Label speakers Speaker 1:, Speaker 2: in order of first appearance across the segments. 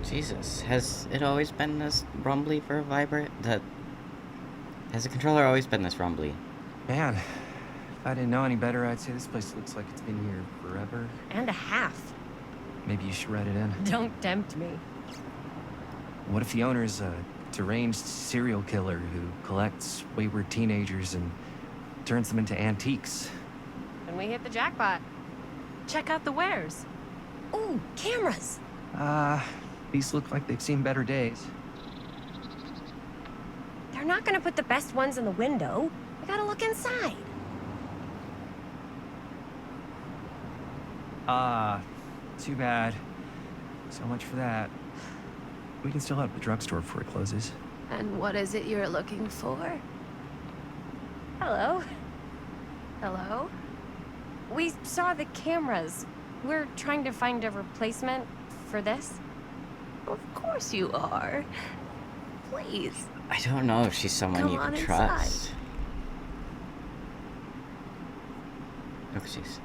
Speaker 1: Jesus, has it always been this rumbly for a vibrate? Has the controller always been this rumbly?
Speaker 2: Man, if I didn't know any better, I'd say this place looks like it's been here forever.
Speaker 3: And a half.
Speaker 2: Maybe you should write it in.
Speaker 3: Don't tempt me.
Speaker 2: What if the owner's a deranged serial killer who collects wayward teenagers and turns them into antiques?
Speaker 3: Then we hit the jackpot. Check out the wares. Ooh, cameras.
Speaker 2: These look like they've seen better days.
Speaker 3: They're not gonna put the best ones in the window. We gotta look inside.
Speaker 2: Too bad. So much for that. We can still head to the drugstore before it closes.
Speaker 3: And what is it you're looking for? Hello? Hello? We saw the cameras. We're trying to find a replacement for this. Of course you are. Please.
Speaker 1: I don't know if she's someone
Speaker 3: Come
Speaker 1: you
Speaker 3: on
Speaker 1: can
Speaker 3: inside.
Speaker 1: trust. Oh, jeez.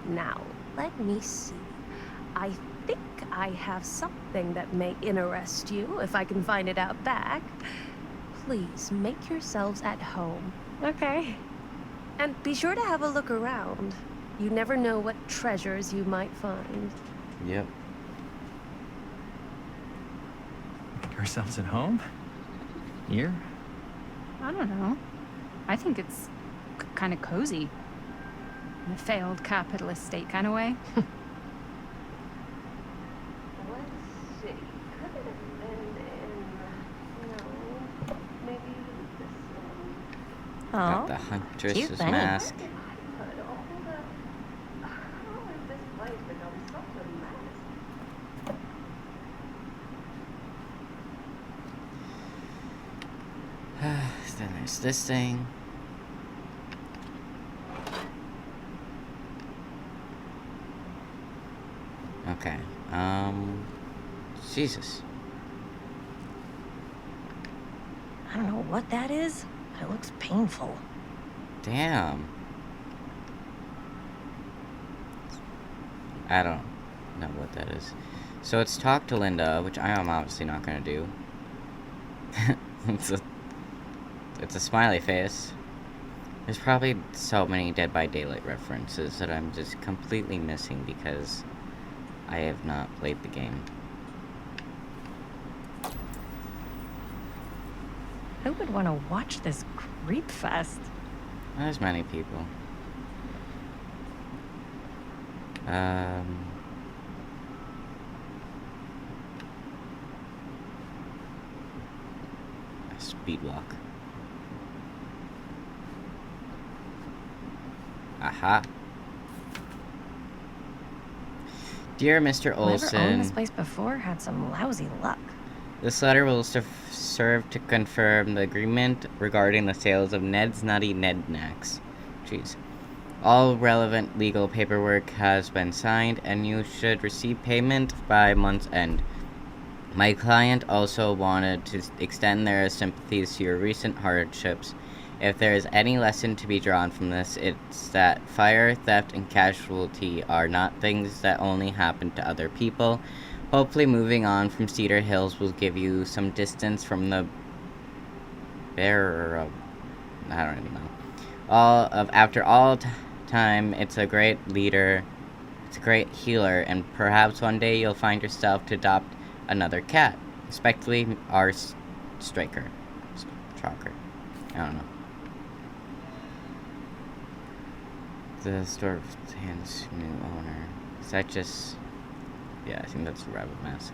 Speaker 3: Now, let me see. I think I have something that may interest you, if I can find it out back. Please make yourselves at home, okay? And be sure to have a look around. You never know what treasures you might find.
Speaker 1: Yep.
Speaker 2: Make ourselves at home? Here?
Speaker 4: I don't know. I think it's kind of cozy. In a failed capitalist state kind of way.
Speaker 3: Let's see. Could it have been in... No. Maybe this one.
Speaker 1: Got
Speaker 3: Oh,
Speaker 1: the huntress's
Speaker 3: cute thing.
Speaker 1: mask. Then there's this thing. Okay. Jesus.
Speaker 3: I don't know what that is, but it looks painful.
Speaker 1: Damn. I don't know what that is. So it's talk to Linda, which I am obviously not gonna do. It's a smiley face. There's probably so many Dead by Daylight references that I'm just completely missing because I have not played the game.
Speaker 3: Who would want to watch this creep fest?
Speaker 1: There's many people. A speed walk. Aha. Dear Mr.
Speaker 3: Whoever owned this
Speaker 1: Olson,
Speaker 3: place before had some lousy luck.
Speaker 1: this letter will serve to confirm the agreement regarding the sales of Ned's Nutty Ned Knacks. Jeez. All relevant legal paperwork has been signed, and you should receive payment by month's end. My client also wanted to extend their sympathies to your recent hardships. If there is any lesson to be drawn from this, it's that fire, theft, and casualty are not things that only happen to other people. Hopefully moving on from Cedar Hills will give you some distance from the bearer of... I don't even know. After all time, it's a great leader, it's a great healer, and perhaps one day you'll find yourself to adopt another cat. Respectfully, R. Striker. Stroker. I don't know. The store hands new owner. Is that just... Yeah, I think that's the rabbit mask.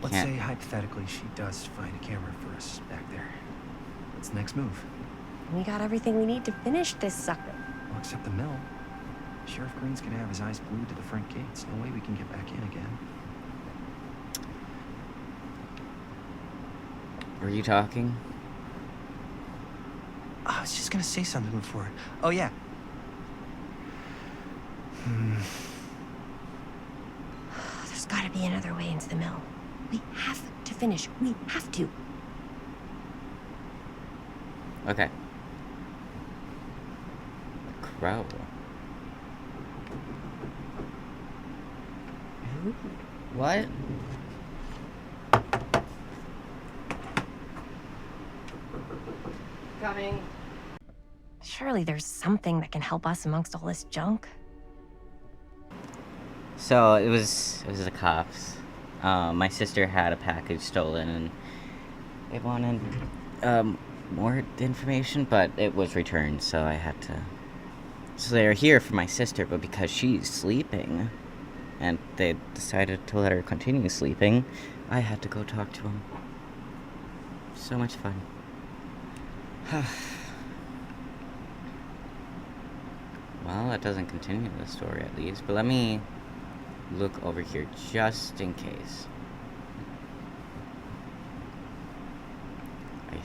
Speaker 2: Let's say hypothetically she does find a camera for us back there. What's the next move?
Speaker 3: We got everything we need to finish this sucker.
Speaker 2: Well, except the mill. Sheriff Green's gonna have his eyes glued to the front gates. No way we can get back in again.
Speaker 1: Were you talking?
Speaker 2: I was just gonna say something before. Oh, yeah.
Speaker 3: There's gotta be another way into the mill. We have to finish. We have to.
Speaker 1: Okay. Crow. Who? What? Coming.
Speaker 5: Surely there's something that can help us amongst all this junk.
Speaker 1: So it was the cops. My sister had a package stolen, and they wanted more information, but it was returned, so I had to. So they were here for my sister, but because she's sleeping, and they decided to let her continue sleeping, I had to go talk to him. So much fun. Well, that doesn't continue the story at least, but let me look over here just in case. I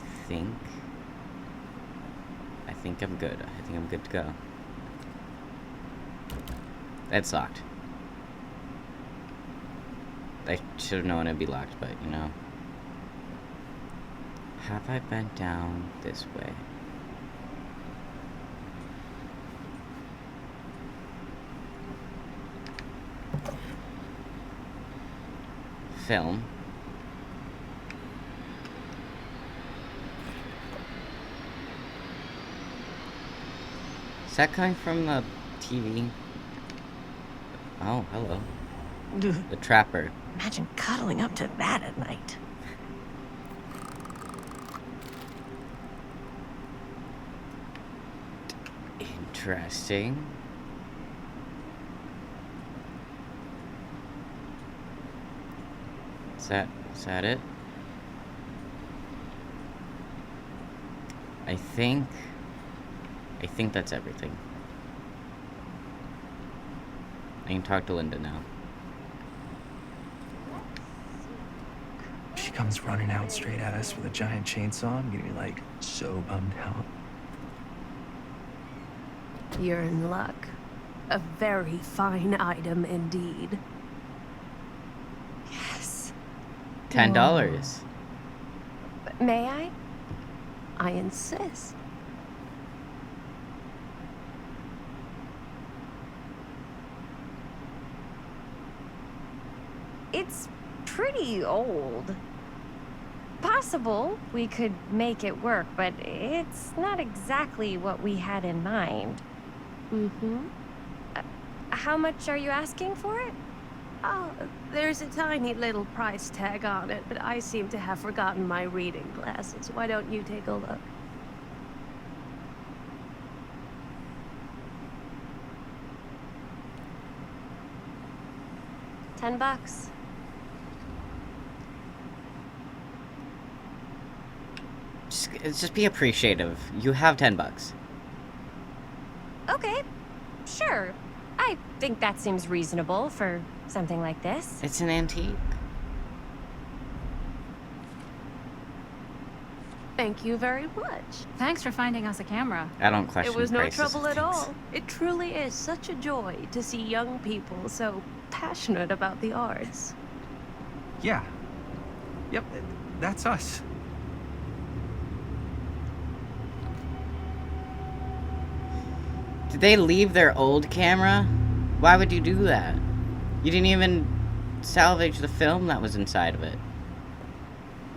Speaker 1: think I'm good. I think I'm good to go. It's locked. I should have known it'd be locked, but you know. Have I been down this way? Film. Is that coming from the TV? Oh, hello. The Trapper.
Speaker 5: Imagine cuddling up to that at night.
Speaker 1: Interesting. Is that it? I think that's everything. I can talk to Linda now.
Speaker 2: She comes running out straight at us with a giant chainsaw. I'm gonna be like so bummed out.
Speaker 3: You're in luck. A very fine item indeed.
Speaker 5: Yes.
Speaker 1: $10.
Speaker 5: May I?
Speaker 3: I insist.
Speaker 5: It's pretty old. Possible we could make it work, but it's not exactly what we had in mind.
Speaker 3: Mm-hmm.
Speaker 5: How much are you asking for it?
Speaker 3: Oh, there's a tiny little price tag on it, but I seem to have forgotten my reading glasses. Why don't you take a look?
Speaker 5: $10.
Speaker 1: Just be appreciative. You have $10.
Speaker 5: Okay, sure. I think that seems reasonable for something like this.
Speaker 1: It's an antique.
Speaker 3: Thank you very much.
Speaker 4: Thanks for finding us a camera.
Speaker 1: I don't question
Speaker 3: It was no
Speaker 1: prices
Speaker 3: trouble
Speaker 1: of
Speaker 3: at
Speaker 1: things.
Speaker 3: all. It truly is such a joy to see young people so passionate about the arts.
Speaker 2: Yeah. Yep, that's us.
Speaker 1: Did they leave their old camera? Why would you do that? You didn't even salvage the film that was inside of it.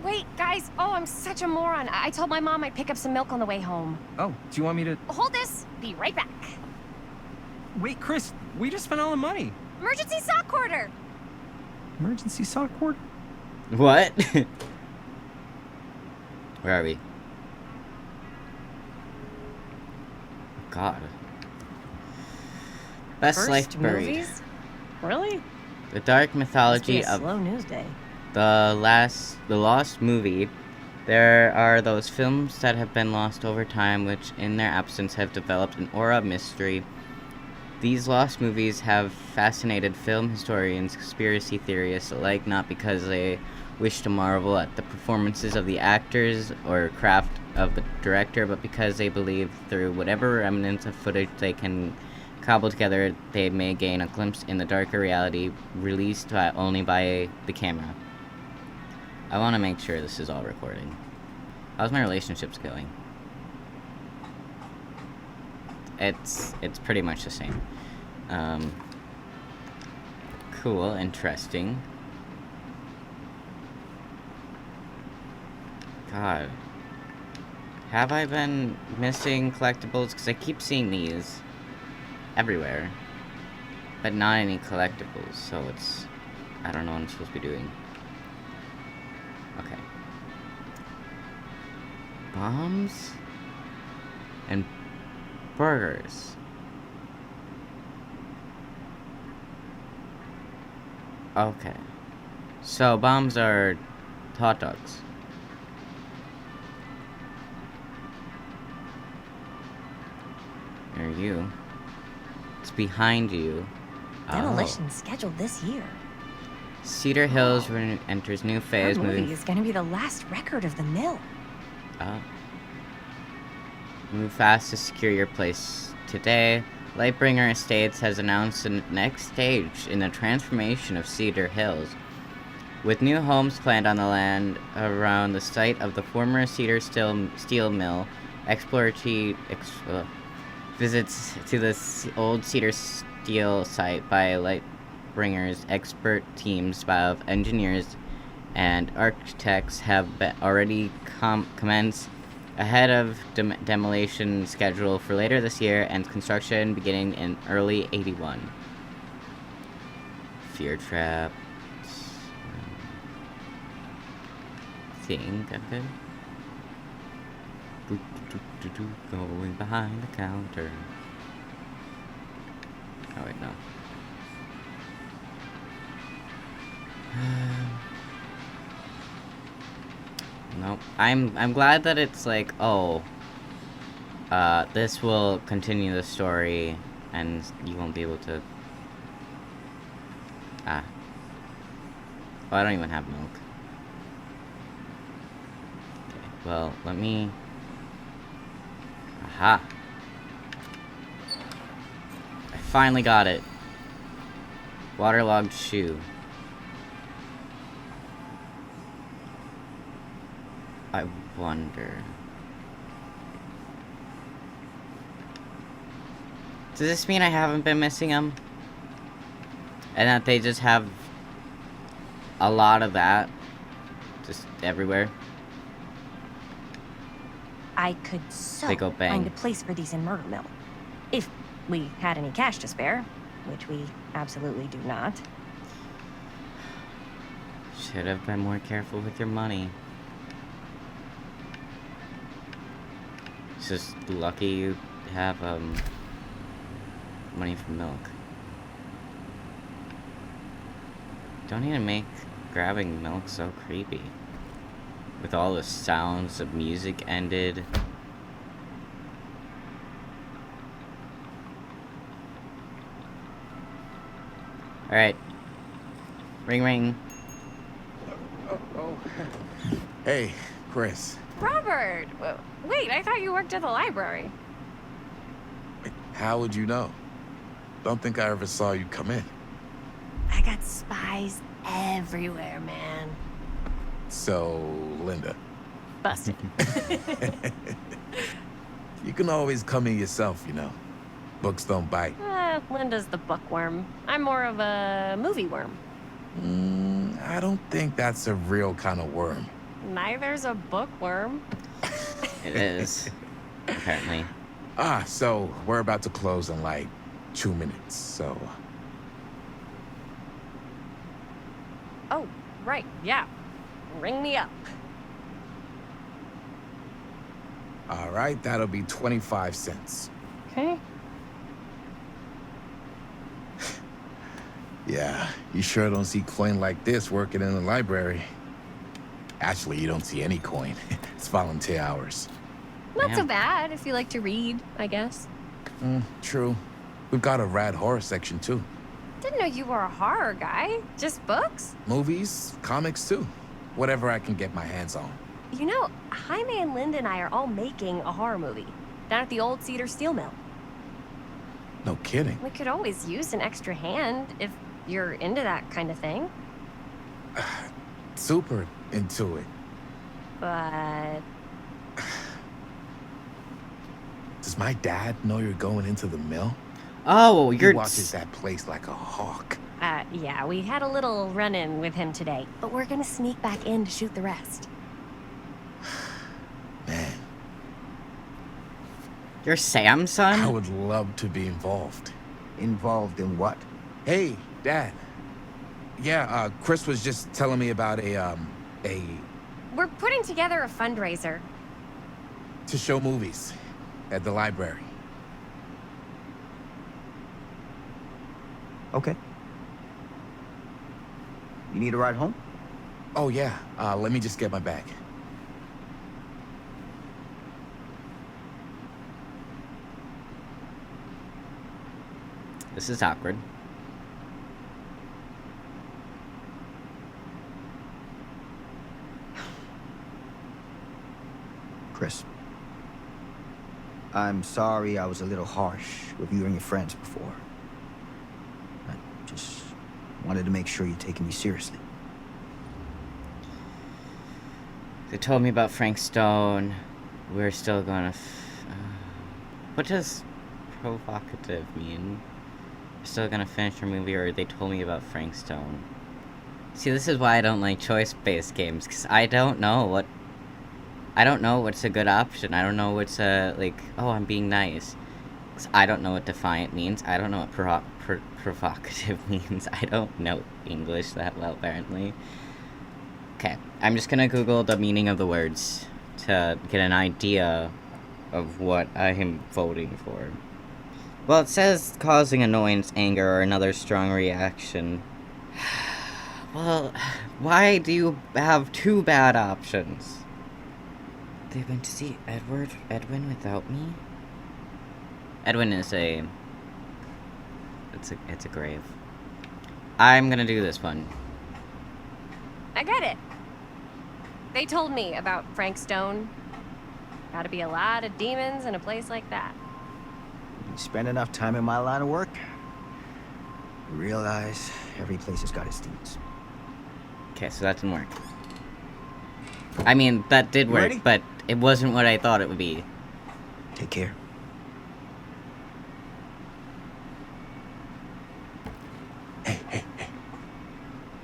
Speaker 5: Wait, guys. Oh, I'm such a moron. I told my mom I'd pick up some milk on the way home.
Speaker 2: Oh, do you want me to...
Speaker 5: Hold this. Be right back.
Speaker 2: Wait, Chris, we just spent all the money.
Speaker 5: Emergency sock order.
Speaker 2: Emergency sock cord?
Speaker 1: What? Where are we? God. Best
Speaker 5: First
Speaker 1: Life Buried.
Speaker 5: movies? Really?
Speaker 1: The dark
Speaker 5: Must be
Speaker 1: mythology
Speaker 5: a
Speaker 1: of
Speaker 5: slow news day.
Speaker 1: the lost movie. There are those films that have been lost over time, which in their absence have developed an aura of mystery. These lost movies have fascinated film historians, conspiracy theorists alike, not because they wish to marvel at the performances of the actors or craft of the director, but because they believe through whatever remnants of footage they can cobble together, they may gain a glimpse in the darker reality released only by the camera. I want to make sure this is all recording. How's my relationships going? it's pretty much the same. Cool, interesting. God. Have I been missing collectibles? Because I keep seeing these everywhere. But not any collectibles, so it's... I don't know what I'm supposed to be doing. Okay. Bombs? And burgers. Okay. So, bombs are hot dogs. There you. It's behind you.
Speaker 5: Demolition scheduled this year.
Speaker 1: Cedar Hills enters new phase.
Speaker 5: Our movie is going to be the last record of the mill.
Speaker 1: Move fast to secure your place. Today, Lightbringer Estates has announced the next stage in the transformation of Cedar Hills. With new homes planned on the land around the site of the former Cedar Steel Mill, visits to the old Cedar Steel site by Lightbringer's expert teams of engineers and architects have already commenced ahead of demolition schedule for later this year and construction beginning in early 81. Fear traps. Think I'm good. Going behind the counter. Oh wait, no. Nope. I'm glad that it's like, oh, this will continue the story, and you won't be able to. Oh, I don't even have milk. Okay. Well, let me. Aha. I finally got it. Waterlogged shoe. I wonder. Does this mean I haven't been missing them? And that they just have a lot of that just everywhere?
Speaker 5: I could
Speaker 1: They go bang.
Speaker 5: find a place for these in Murder Mill. If we had any cash to spare, which we absolutely do not.
Speaker 1: Should have been more careful with your money. It's just lucky you have money for milk. Don't even make grabbing milk so creepy. With all the sounds of music ended. Alright. Ring ring.
Speaker 6: Oh. Hey, Chris.
Speaker 5: Robert! Wait, I thought you worked at the library.
Speaker 6: How would you know? Don't think I ever saw you come in.
Speaker 5: I got spies everywhere, man.
Speaker 6: So, Linda.
Speaker 5: Busted.
Speaker 6: You can always come in yourself, you know. Books don't bite.
Speaker 5: Linda's the bookworm. I'm more of a movie worm.
Speaker 6: I don't think that's a real kind of worm.
Speaker 5: Neither's a bookworm.
Speaker 1: It is. Apparently.
Speaker 6: So we're about to close in like 2 minutes, so...
Speaker 5: Oh, right, yeah. Ring me up.
Speaker 6: All right, that'll be 25 cents.
Speaker 5: Okay.
Speaker 6: Yeah, you sure don't see coin like this working in the library. Actually, you don't see any coin. It's volunteer hours.
Speaker 5: Not so
Speaker 1: Damn.
Speaker 5: bad if you like to read, I guess.
Speaker 6: True. We've got a rad horror section, too.
Speaker 5: Didn't know you were a horror guy. Just books?
Speaker 6: Movies, comics, too. Whatever I can get my hands on.
Speaker 5: You know, Jaime and Linda and I are all making a horror movie down at the old Cedar Steel Mill.
Speaker 6: No kidding.
Speaker 5: We could always use an extra hand if you're into that kind of thing.
Speaker 6: Super into it.
Speaker 5: But
Speaker 6: Does Does my dad know you're going into the mill?
Speaker 1: Oh,
Speaker 6: He
Speaker 1: you're...
Speaker 6: watches that place like a hawk.
Speaker 5: Yeah, we had a little run-in with him today, but we're gonna sneak back in to shoot the rest.
Speaker 6: Man,
Speaker 1: You're Sam's son?
Speaker 6: I would love to be involved.
Speaker 7: Involved in what?
Speaker 6: Hey, Dad. Yeah, Chris was just telling me about a
Speaker 5: We're putting together a fundraiser.
Speaker 6: to show movies at the library.
Speaker 7: Okay. You need a ride home?
Speaker 6: Oh yeah, let me just get my bag.
Speaker 1: This is awkward.
Speaker 7: Chris. I'm sorry I was a little harsh with you and your friends before. I just wanted to make sure you're taking me seriously.
Speaker 1: They told me about Frank Stone. We're still gonna... what does provocative mean? We're still gonna finish our movie, or they told me about Frank Stone. See, this is why I don't like choice-based games, because I don't know what's a good option. I don't know what's like, oh, I'm being nice. 'Cause I don't know what defiant means. I don't know what provocative means. I don't know English that well, apparently. Okay, I'm just gonna Google the meaning of the words to get an idea of what I am voting for. Well, it says causing annoyance, anger, or another strong reaction. Well, why do you have two bad options? They went to see Edwin without me? Edwin is it's a grave. I'm gonna do this one.
Speaker 5: I get it. They told me about Frank Stone. Gotta be a lot of demons in a place like that.
Speaker 7: You spend enough time in my line of work, you realize every place has got its demons.
Speaker 1: Okay, so that didn't work. I mean, that did
Speaker 7: You
Speaker 1: work,
Speaker 7: ready?
Speaker 1: but it wasn't what I thought it would be.
Speaker 7: Take care.
Speaker 6: Hey.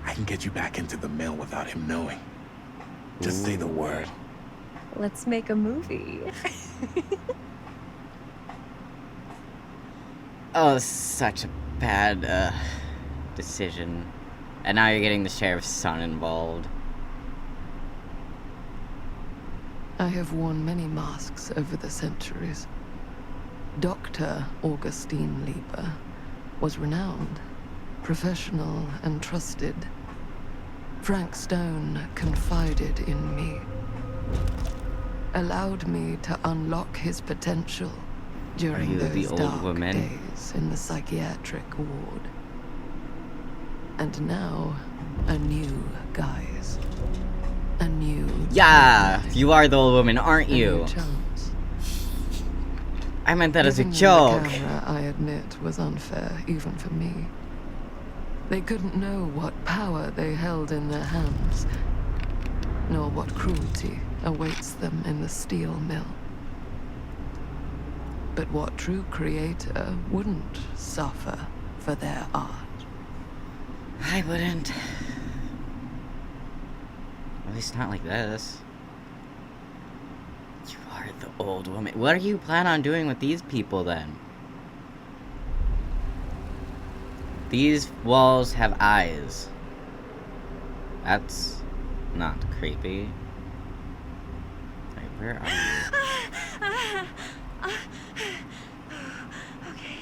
Speaker 6: I can get you back into the mill without him knowing. Just say the word.
Speaker 5: Let's make a movie.
Speaker 1: Oh, such a bad, decision. And now you're getting the sheriff's son involved.
Speaker 8: I have worn many masks over the centuries. Dr. Augustine Lieber was renowned, professional, and trusted. Frank Stone confided in me, allowed me to unlock his potential during
Speaker 1: you the
Speaker 8: those
Speaker 1: old
Speaker 8: dark
Speaker 1: woman?
Speaker 8: days in the psychiatric ward. And now, a new guise. A new
Speaker 1: Yeah, you are the old woman, aren't
Speaker 8: a new
Speaker 1: you?
Speaker 8: chance.
Speaker 1: I meant that as a
Speaker 8: Giving me the
Speaker 1: joke.
Speaker 8: camera, I admit, was unfair, even for me. They couldn't know what power they held in their hands, nor what cruelty awaits them in the steel mill. But what true creator wouldn't suffer for their art?
Speaker 1: I wouldn't. At least not like this. You are the old woman. What do you plan on doing with these people then? These walls have eyes. That's not creepy. Wait, where are you?
Speaker 5: Okay.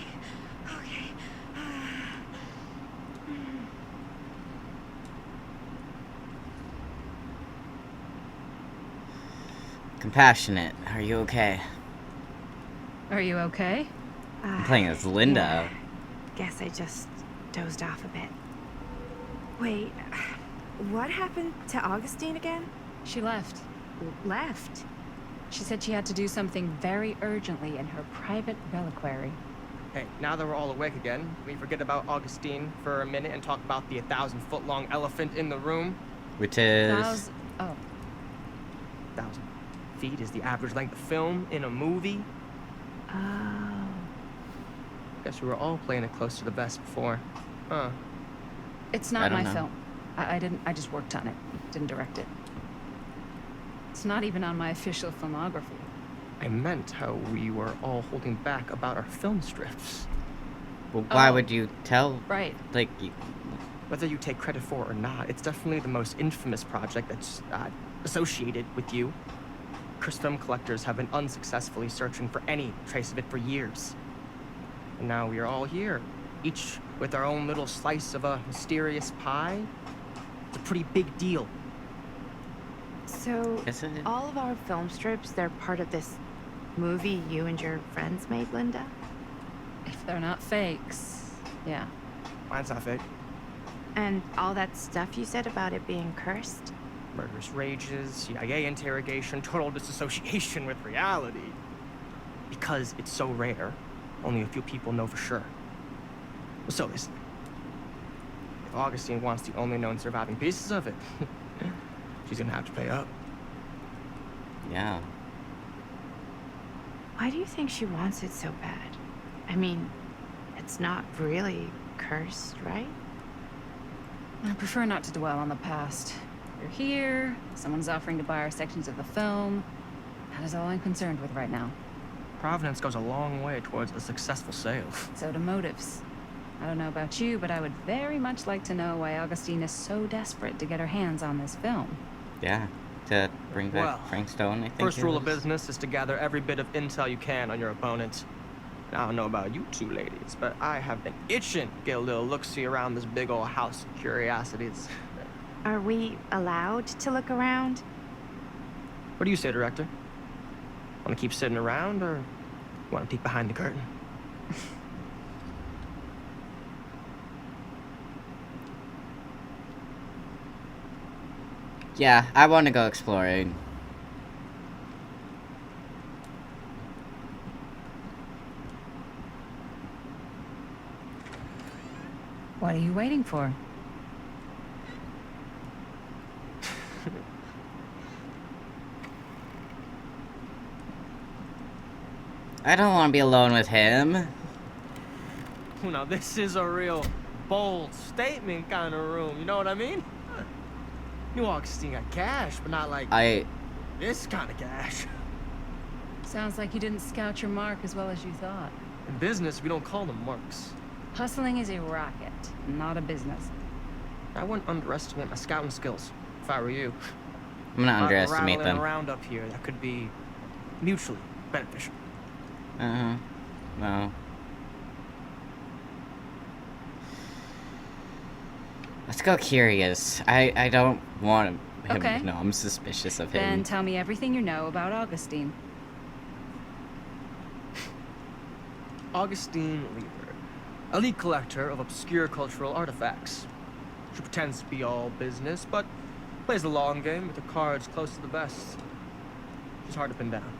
Speaker 1: Compassionate. Are you okay?
Speaker 4: Are you okay?
Speaker 1: I'm playing as Linda.
Speaker 9: Guess I just dozed off a bit. Wait, what happened to Augustine again?
Speaker 4: She left.
Speaker 9: Left?
Speaker 4: She said she had to do something very urgently in her private reliquary.
Speaker 10: Hey, now that we're all awake again, can we forget about Augustine for a minute and talk about the 1,000-foot-long elephant in the room?
Speaker 1: Which is...
Speaker 10: 1,000 feet is the average length of film in a movie.
Speaker 9: Oh.
Speaker 10: Guess we were all playing it close to the vest before. Huh.
Speaker 4: It's
Speaker 1: I
Speaker 4: not
Speaker 1: don't
Speaker 4: my
Speaker 1: know.
Speaker 4: film. I just worked on it. Didn't direct it. It's not even on my official filmography.
Speaker 10: I meant how we were all holding back about our film strips.
Speaker 1: Well, why
Speaker 4: Oh.
Speaker 1: would you tell?
Speaker 4: Right.
Speaker 1: Like,
Speaker 10: Whether you take credit for it or not, it's definitely the most infamous project that's associated with you. Cursed film collectors have been unsuccessfully searching for any trace of it for years. And now we are all here, each with our own little slice of a mysterious pie. It's a pretty big deal.
Speaker 9: So,
Speaker 1: isn't it?
Speaker 9: all of our film strips, they're part of this movie you and your friends made, Linda?
Speaker 4: If they're not fakes, yeah.
Speaker 10: Mine's not fake.
Speaker 9: And all that stuff you said about it being cursed?
Speaker 10: Murderous rages, CIA interrogation, total disassociation with reality. Because it's so rare, only a few people know for sure. So listen. If Augustine wants the only known surviving pieces of it, she's gonna have to pay up.
Speaker 1: Yeah.
Speaker 9: Why do you think she wants it so bad? I mean, it's not really cursed, right?
Speaker 4: I prefer not to dwell on the past. You're here, someone's offering to buy our sections of the film. That is all I'm concerned with right now.
Speaker 10: Providence goes a long way towards a successful sale.
Speaker 4: So do motives. I don't know about you, but I would very much like to know why Augustine is so desperate to get her hands on this film.
Speaker 1: Yeah. To bring back
Speaker 10: Well,
Speaker 1: Frank Stone, I think.
Speaker 10: First
Speaker 1: it
Speaker 10: rule of
Speaker 1: was.
Speaker 10: business is to gather every bit of intel you can on your opponent. Now, I don't know about you two ladies, but I have been itching to get a little look-see around this big old house of curiosities.
Speaker 9: Are we allowed to look around?
Speaker 10: What do you say, director? Want to keep sitting around, or want to peek behind the curtain?
Speaker 1: Yeah, I want to go exploring.
Speaker 4: What are you waiting for?
Speaker 1: I don't want to be alone with him.
Speaker 10: Now, this is a real bold statement kind of room, you know what I mean? New Augustine got cash, but not like this kind of cash.
Speaker 4: Sounds like you didn't scout your mark as well as you thought.
Speaker 10: In business, we don't call them marks.
Speaker 4: Hustling is a racket, not a business.
Speaker 10: I wouldn't underestimate my scouting skills, if I were you.
Speaker 1: I'm gonna underestimate
Speaker 10: rattling
Speaker 1: them.
Speaker 10: around up here that could be mutually beneficial.
Speaker 1: Uh-huh. No. Let's go curious. I don't want him
Speaker 4: Okay.
Speaker 1: to know I'm suspicious of
Speaker 4: Then
Speaker 1: him.
Speaker 4: tell me everything you know about Augustine.
Speaker 10: Augustine Lever, elite collector of obscure cultural artifacts. She pretends to be all business, but plays the long game with her cards close to the vest. She's hard to pin down.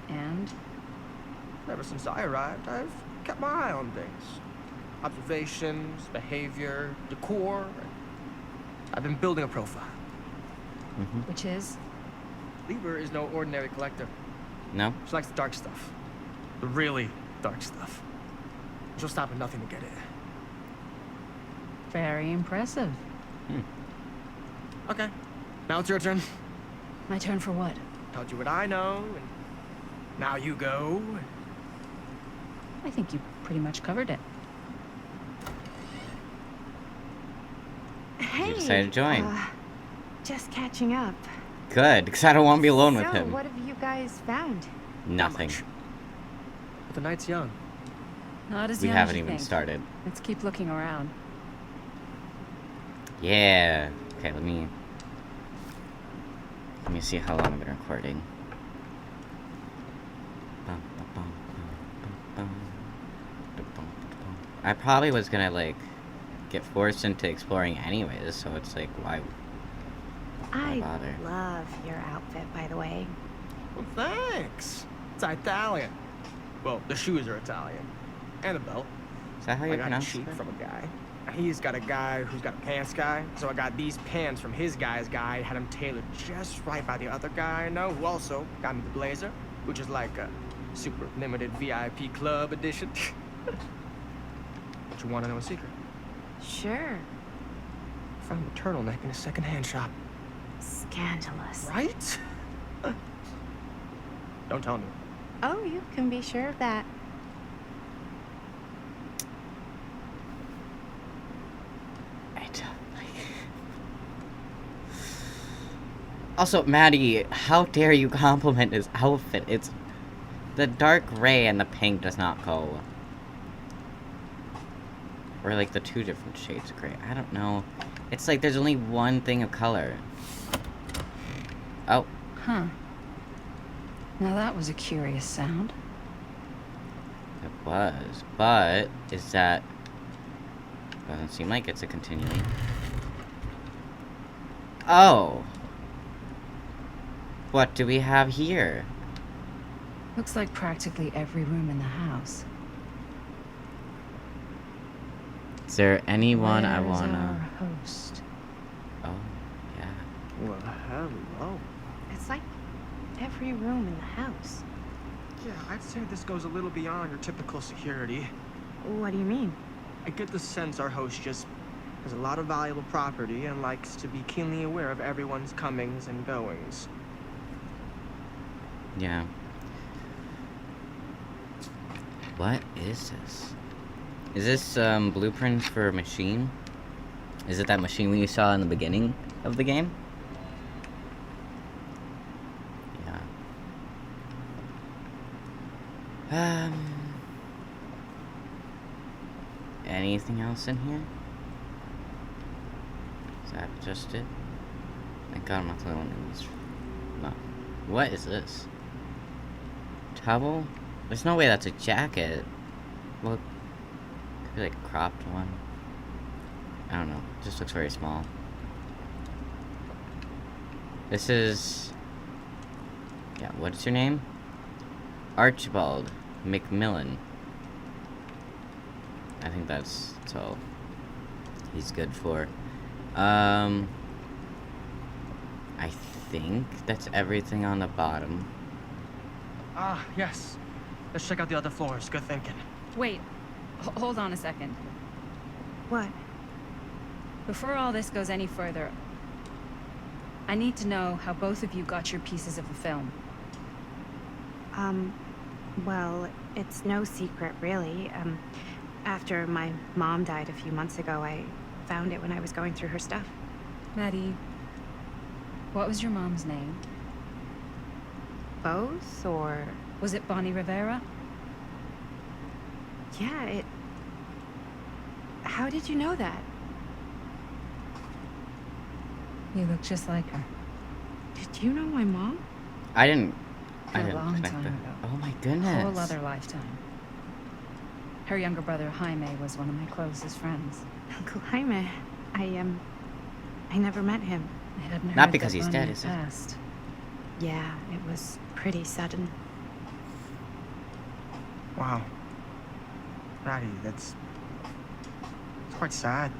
Speaker 4: And?
Speaker 10: Ever since I arrived, I've kept my eye on things. Observations, behavior, decor. I've been building a profile.
Speaker 4: Which is?
Speaker 10: Lever is no ordinary collector.
Speaker 1: No?
Speaker 10: She likes the dark stuff. The really dark stuff. She'll stop at nothing to get it.
Speaker 4: Very impressive.
Speaker 10: Okay, now it's your turn.
Speaker 4: My turn for what?
Speaker 10: Told you what I know, and now you go.
Speaker 4: I think you pretty much covered it.
Speaker 9: Hey,
Speaker 1: decided to join.
Speaker 9: Just catching up.
Speaker 1: Good, because I don't want to be alone with
Speaker 9: So,
Speaker 1: him.
Speaker 9: what have you guys found?
Speaker 1: Nothing.
Speaker 10: much. But the night's young.
Speaker 4: Not as
Speaker 1: We
Speaker 4: young as
Speaker 1: haven't
Speaker 4: you
Speaker 1: even
Speaker 4: think.
Speaker 1: started.
Speaker 4: Let's keep looking around.
Speaker 1: Yeah. Okay, let me see how long I've been recording. I probably was gonna like get forced into exploring anyways, so it's like why
Speaker 9: I
Speaker 1: bother?
Speaker 9: love your outfit, by the way.
Speaker 10: Well, thanks. It's Italian. Well, the shoes are Italian. And the belt.
Speaker 1: Is that how
Speaker 10: I
Speaker 1: you
Speaker 10: got a
Speaker 1: pronounce
Speaker 10: sheet
Speaker 1: it?
Speaker 10: from a guy. He's got a guy who's got a pants guy, so I got these pants from his guy's guy, had him tailored just right by the other guy I know, who also got me the blazer, which is like a Super limited VIP club edition. But you want to know a secret?
Speaker 9: Sure.
Speaker 10: Found a turtleneck in a secondhand shop.
Speaker 9: Scandalous.
Speaker 10: Right? Don't tell me.
Speaker 9: Oh, you can be sure of that.
Speaker 1: I don't like. Also, Maddie, how dare you compliment his outfit? It's the dark gray and the pink does not go. Or like the two different shades of gray. I don't know. It's like there's only one thing of color. Oh.
Speaker 4: Huh. Now that was a curious sound.
Speaker 1: It was. But is that... Doesn't seem like it's a continuing. Oh. What do we have here?
Speaker 4: Looks like practically every room in the house.
Speaker 1: Is there anyone I
Speaker 4: Where's
Speaker 1: wanna...
Speaker 4: our host?
Speaker 1: Oh, yeah.
Speaker 10: Well, hello.
Speaker 9: It's like every room in the house.
Speaker 10: Yeah, I'd say this goes a little beyond your typical security.
Speaker 9: What do you mean?
Speaker 10: I get the sense our host just has a lot of valuable property and likes to be keenly aware of everyone's comings and goings.
Speaker 1: Yeah. What is this? Is this blueprint for a machine? Is it that machine we saw in the beginning of the game? Yeah. Anything else in here? Is that just it? Thank God I'm not the only one in this. No. What is this? Towel? There's no way that's a jacket. Look. Could be like a cropped one. I don't know. It just looks very small. This is... Yeah, what's your name? Archibald McMillan. I think that's all he's good for. I think that's everything on the bottom.
Speaker 10: Ah, yes. Let's check out the other floors. Good thinking.
Speaker 4: Wait, hold on a second.
Speaker 9: What?
Speaker 4: Before all this goes any further, I need to know how both of you got your pieces of the film.
Speaker 9: Well, it's no secret, really. After my mom died a few months ago, I found it when I was going through her stuff.
Speaker 4: Maddie, what was your mom's name?
Speaker 9: Both, or...
Speaker 4: Was it Bonnie Rivera?
Speaker 9: Yeah, it... How did you know that?
Speaker 4: You look just like her.
Speaker 9: Did you know my mom?
Speaker 1: I didn't
Speaker 4: A long
Speaker 1: connect
Speaker 4: time
Speaker 1: that.
Speaker 4: ago.
Speaker 1: Oh my
Speaker 4: A
Speaker 1: goodness.
Speaker 4: whole other lifetime. Her younger brother, Jaime, was one of my closest friends.
Speaker 9: Uncle Jaime. I never met him.
Speaker 4: I hadn't
Speaker 1: Not
Speaker 4: heard
Speaker 1: because
Speaker 4: that
Speaker 1: he's
Speaker 4: Bonnie
Speaker 1: dead,
Speaker 4: had
Speaker 1: is it?
Speaker 4: passed.
Speaker 9: Yeah, it was pretty sudden.
Speaker 10: Wow. Maddie, it's quite sad.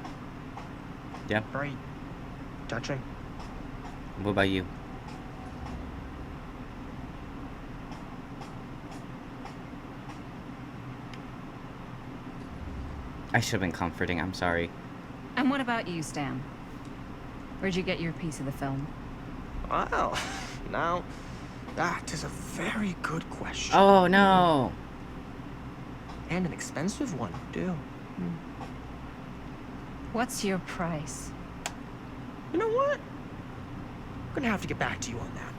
Speaker 1: Yeah.
Speaker 10: Very touching.
Speaker 1: What about you? I should have been comforting. I'm sorry.
Speaker 4: And what about you, Stan? Where'd you get your piece of the film?
Speaker 10: Well, now, that is a very good question.
Speaker 1: Oh no.
Speaker 10: And an expensive one, too.
Speaker 4: What's your price?
Speaker 10: You know what? I'm gonna have to get back to you on that.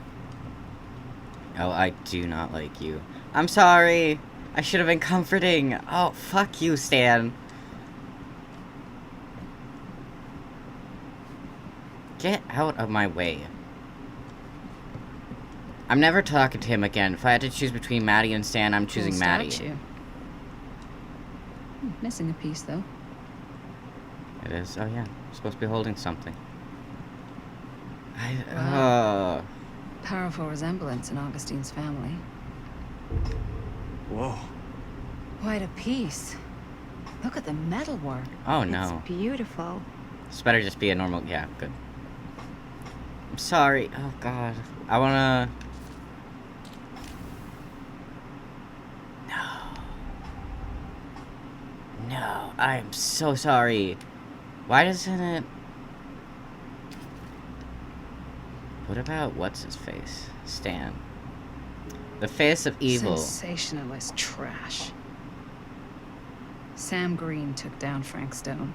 Speaker 1: Oh, I do not like you. I'm sorry. I should have been comforting. Oh, fuck you, Stan. Get out of my way. I'm never talking to him again. If I had to choose between Maddie and Stan, I'm choosing
Speaker 4: Cool
Speaker 1: Maddie.
Speaker 4: statue. Missing a piece, though.
Speaker 1: It is. Oh yeah, I'm supposed to be holding something.
Speaker 4: Wow. Powerful resemblance in Augustine's family.
Speaker 10: Whoa.
Speaker 4: Quite a piece. Look at the metalwork.
Speaker 1: Oh no.
Speaker 9: It's beautiful.
Speaker 1: This better just be a normal. Yeah, good. I'm sorry. Oh god. I wanna. I am so sorry. Why doesn't it... What about what's-his-face? Stan. The face of evil.
Speaker 4: Sensationalist trash. Sam Green took down Frank Stone.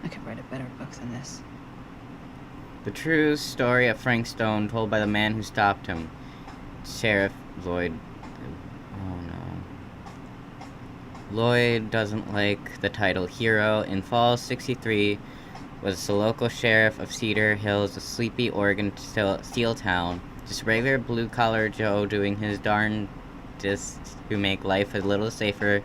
Speaker 4: I could write a better book than this.
Speaker 1: The true story of Frank Stone, told by the man who stopped him. Sheriff Lloyd... Oh no. Lloyd doesn't like the title hero. In fall 63, was the local sheriff of Cedar Hills, a sleepy Oregon steel town. Just regular blue-collar Joe doing his darndest to make life a little safer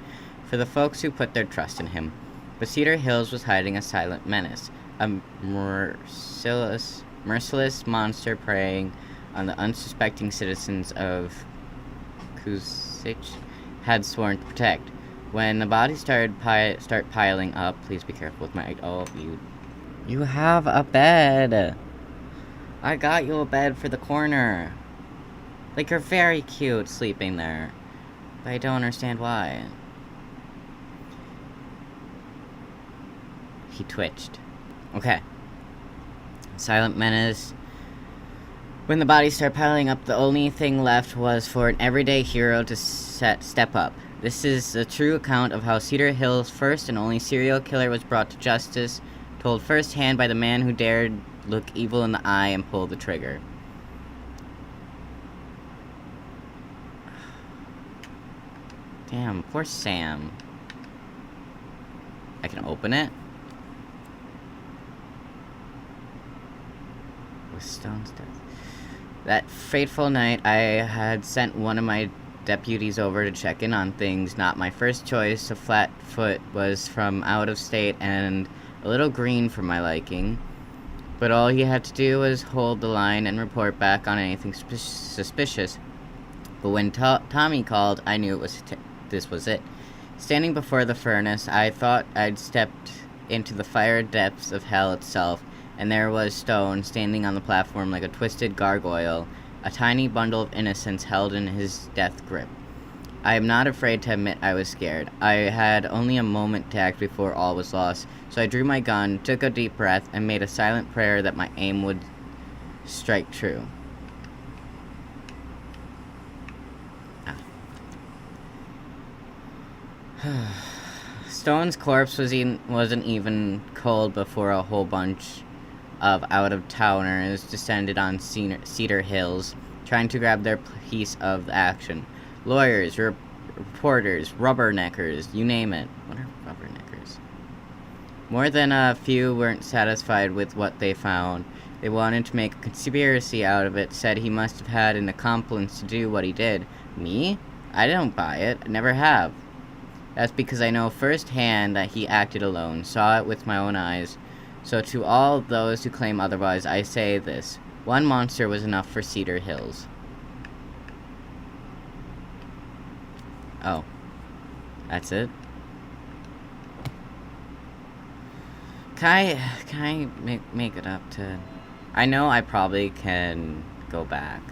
Speaker 1: for the folks who put their trust in him. But Cedar Hills was hiding a silent menace, a merciless monster preying on the unsuspecting citizens of Kusich had sworn to protect. When the bodies start piling up, please be careful with my... Oh, you have a bed. I got you a bed for the corner. Like, you're very cute sleeping there. But I don't understand why. He twitched. Okay. Silent menace. When the bodies start piling up, the only thing left was for an everyday hero to step up. This is a true account of how Cedar Hills' first and only serial killer was brought to justice, told firsthand by the man who dared look evil in the eye and pull the trigger. Damn, poor Sam. I can open it? With Stone's death. That fateful night, I had sent one of my deputies over to check in on things. Not my first choice. A Flatfoot was from out of state and a little green for my liking. But all he had to do was hold the line and report back on anything suspicious. But when Tommy called, I knew this was it. Standing before the furnace, I thought I'd stepped into the fire depths of hell itself, and there was Stone standing on the platform like a twisted gargoyle, a tiny bundle of innocence held in his death grip. I am not afraid to admit I was scared. I had only a moment to act before all was lost, so I drew my gun, took a deep breath, and made a silent prayer that my aim would strike true. Stone's corpse wasn't even cold before a whole bunch of out-of-towners descended on Cedar Hills, trying to grab their piece of the action. Lawyers, reporters, rubberneckers, you name it. What are rubberneckers? More than a few weren't satisfied with what they found. They wanted to make a conspiracy out of it, said he must have had an accomplice to do what he did. Me? I don't buy it. I never have. That's because I know firsthand that he acted alone, saw it with my own eyes. So to all those who claim otherwise, I say this. One monster was enough for Cedar Hills. Oh. That's it? Can I make it up to... I know I probably can go back,